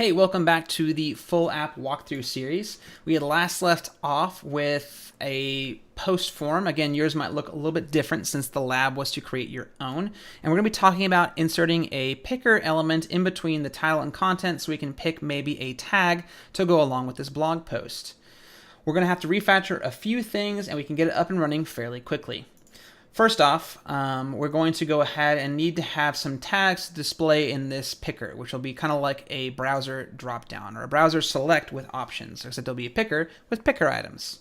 Hey, welcome back to the full app walkthrough series. We had last left off with a post form. Again, yours might look a little bit different since the lab was to create your own. And we're going to be talking about inserting a picker element in between the title and content so we can pick maybe a tag to go along with this blog post. We're going to have to refactor a few things and we can get it up and running fairly quickly. First off, we're going to go ahead and need to have some tags to display in this picker, which will be kind of like a browser dropdown or a browser select with options, except it'll be a picker with picker items.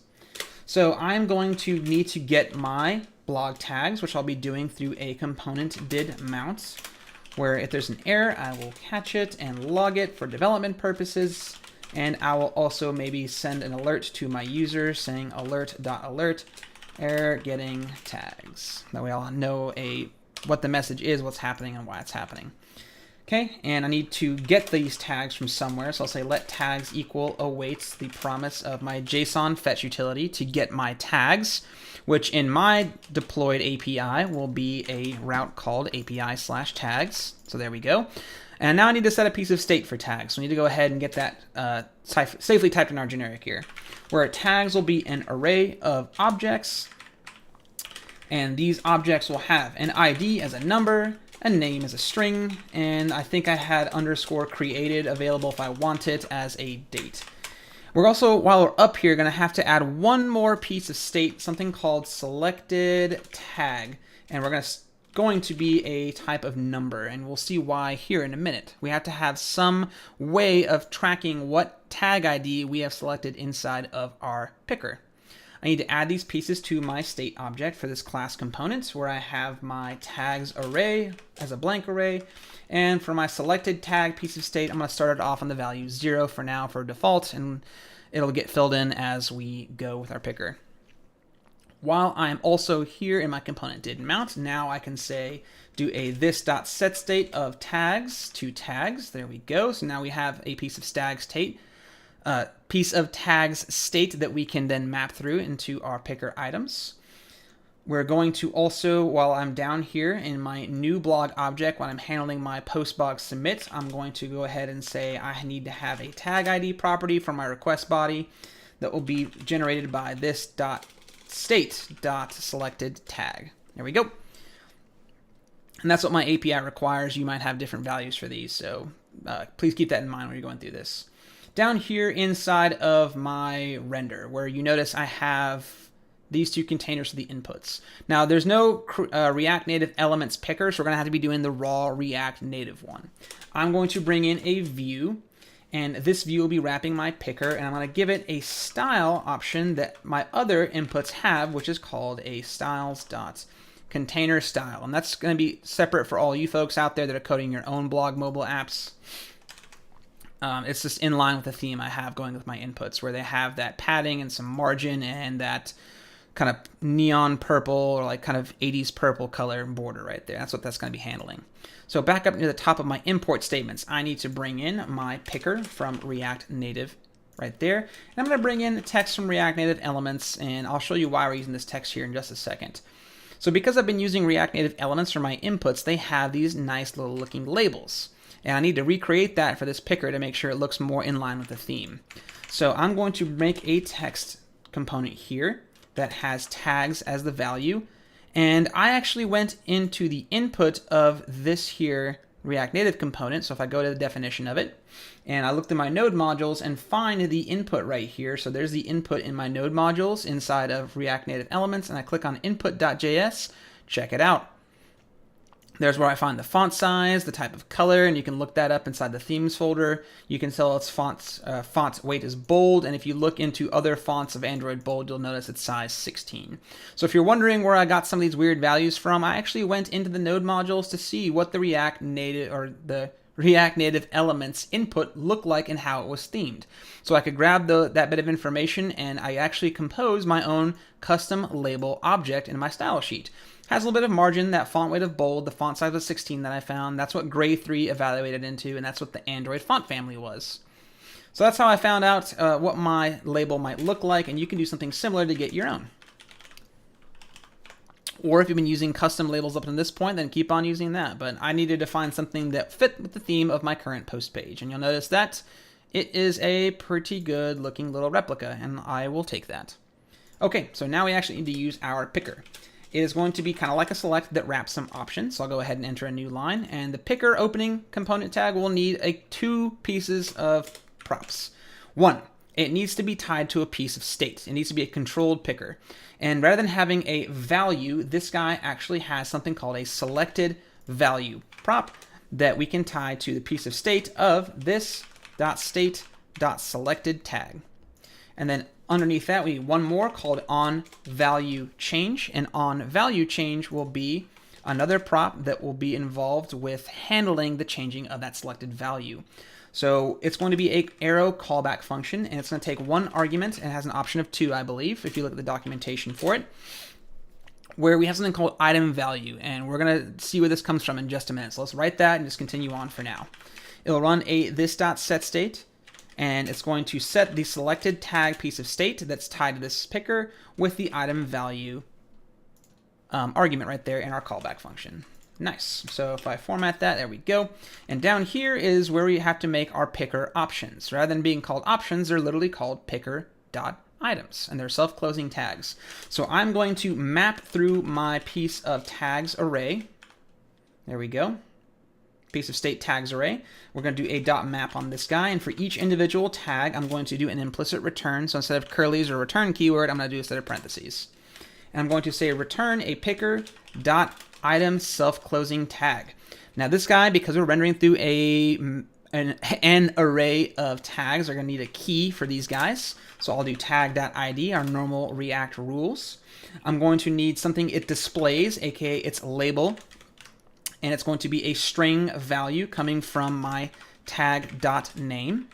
So I'm going to need to get my blog tags, which I'll be doing through a component did mount, where if there's an error, I will catch it and log it for development purposes. And I will also maybe send an alert to my user saying alert.alert. Error getting tags. That way I'll know what the message is, what's happening, and why it's happening. Okay, and I need to get these tags from somewhere, so I'll say let tags equal awaits the promise of my JSON fetch utility to get my tags, which in my deployed API will be a route called API/tags. So there we go. And now I need to set a piece of state for tags. So we need to go ahead and get that safely typed in our generic here, where tags will be an array of objects. And these objects will have an ID as a number, a name as a string, and I think I had underscore created available if I want it as a date. We're also, while we're up here, going to have to add one more piece of state, something called selected tag. And we're going to be a type of number, and we'll see why here in a minute. We have to have some way of tracking what tag ID we have selected inside of our picker. I need to add these pieces to my state object for this class component, where I have my tags array as a blank array, and for my selected tag piece of state, I'm going to start it off on the value 0 for now for default, and it'll get filled in as we go with our picker. While I'm also here in my component did mount, now I can say do a this.setState of tags to tags. There we go. So now we have a piece of tags state that we can then map through into our picker items. We're going to also, while I'm down here in my new blog object, when I'm handling my postbog submit, I'm going to go ahead and say I need to have a tag ID property for my request body that will be generated by this.state.selected tag. There we go. And that's what my API requires. You might have different values for these, so please keep that in mind when you're going through this. Down here inside of my render, where you notice I have these two containers for the inputs. Now, there's no React Native Elements picker, so we're going to have to be doing the raw React Native one. I'm going to bring in a view, and this view will be wrapping my picker, and I'm going to give it a style option that my other inputs have, which is called a styles.container style. And that's going to be separate for all you folks out there that are coding your own blog mobile apps. It's just in line with the theme I have going with my inputs, where they have that padding and some margin and that kind of neon purple or like kind of 80s purple color border right there. That's what that's going to be handling. So back up near the top of my import statements, I need to bring in my picker from React Native right there. And I'm going to bring in text from React Native Elements, and I'll show you why we're using this text here in just a second. So because I've been using React Native Elements for my inputs, they have these nice little looking labels. And I need to recreate that for this picker to make sure it looks more in line with the theme. So I'm going to make a text component here that has tags as the value. And I actually went into the input of this here React Native component. So if I go to the definition of it, and I looked at my node modules and find the input right here. So there's the input in my node modules inside of React Native Elements, and I click on input.js, check it out. There's where I find the font size, the type of color, and you can look that up inside the themes folder. You can tell its font weight is bold, and if you look into other fonts of Android bold, you'll notice it's size 16. So if you're wondering where I got some of these weird values from, I actually went into the node modules to see what the React Native Elements input looked like and how it was themed. So I could grab that bit of information, and I actually composed my own custom label object in my style sheet. Has a little bit of margin, that font weight of bold, the font size of 16 that I found. That's what Gray 3 evaluated into, and that's what the Android font family was. So that's how I found out what my label might look like, and you can do something similar to get your own. Or if you've been using custom labels up to this point, then keep on using that. But I needed to find something that fit with the theme of my current post page. And you'll notice that it is a pretty good looking little replica, and I will take that. Okay, so now we actually need to use our picker. It is going to be kind of like a select that wraps some options. So I'll go ahead and enter a new line. And the picker opening component tag will need two pieces of props. One, it needs to be tied to a piece of state. It needs to be a controlled picker. And rather than having a value, this guy actually has something called a selected value prop that we can tie to the piece of state of this.state.selected tag. And then underneath that, we need one more called onValueChange. And onValueChange will be another prop that will be involved with handling the changing of that selected value. So it's going to be an arrow callback function, and it's going to take one argument, and it has an option of 2, I believe, if you look at the documentation for it, where we have something called item value, and we're going to see where this comes from in just a minute. So let's write that and just continue on for now. It'll run a this.setState, and it's going to set the selected tag piece of state that's tied to this picker with the item value argument right there in our callback function. Nice. So if I format that, there we go. And down here is where we have to make our picker options. Rather than being called options, they're literally called Picker.Items, and they're self-closing tags. So I'm going to map through my piece of tags array. There we go. Piece of state tags array. We're going to do a dot map on this guy, and for each individual tag, I'm going to do an implicit return. So instead of curly's or return keyword, I'm going to do a set of parentheses. And I'm going to say return a Picker.Item self-closing tag. Now this guy, because we're rendering through an array of tags, are going to need a key for these guys. So I'll do tag.id, our normal React rules. I'm going to need something it displays, aka its label. And it's going to be a string value coming from my tag.name.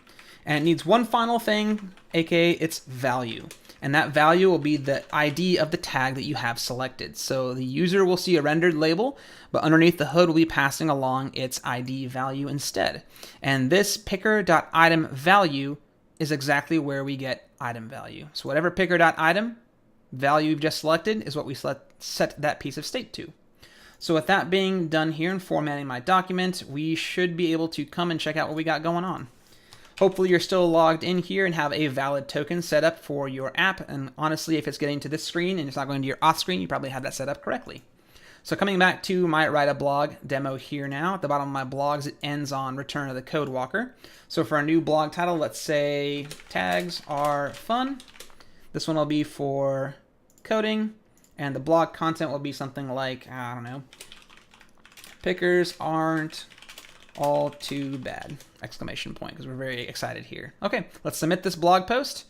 And it needs one final thing, aka its value. And that value will be the ID of the tag that you have selected. So the user will see a rendered label, but underneath the hood will be passing along its ID value instead. And this Picker.Item value is exactly where we get item value. So whatever Picker.Item value you've just selected is what we set that piece of state to. So with that being done here and formatting my document, we should be able to come and check out what we got going on. Hopefully you're still logged in here and have a valid token set up for your app. And honestly, if it's getting to this screen and it's not going to your auth screen, you probably have that set up correctly. So coming back to my write a blog demo here now, at the bottom of my blogs, it ends on return of the code walker. So for a new blog title, let's say tags are fun. This one will be for coding, and the blog content will be something like, I don't know, pickers aren't all too bad, exclamation point, because we're very excited here. Okay, let's submit this blog post,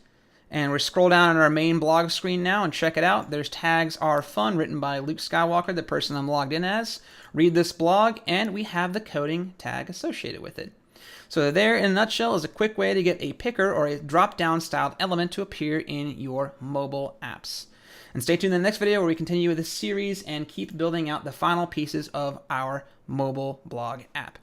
and we'll scroll down on our main blog screen now and check it out. There's tags are fun, written by Luke Skywalker, the person I'm logged in as. Read this blog, and we have the coding tag associated with it. So there, in a nutshell, is a quick way to get a picker or a drop-down styled element to appear in your mobile apps. And stay tuned in the next video where we continue with this series and keep building out the final pieces of our mobile blog app.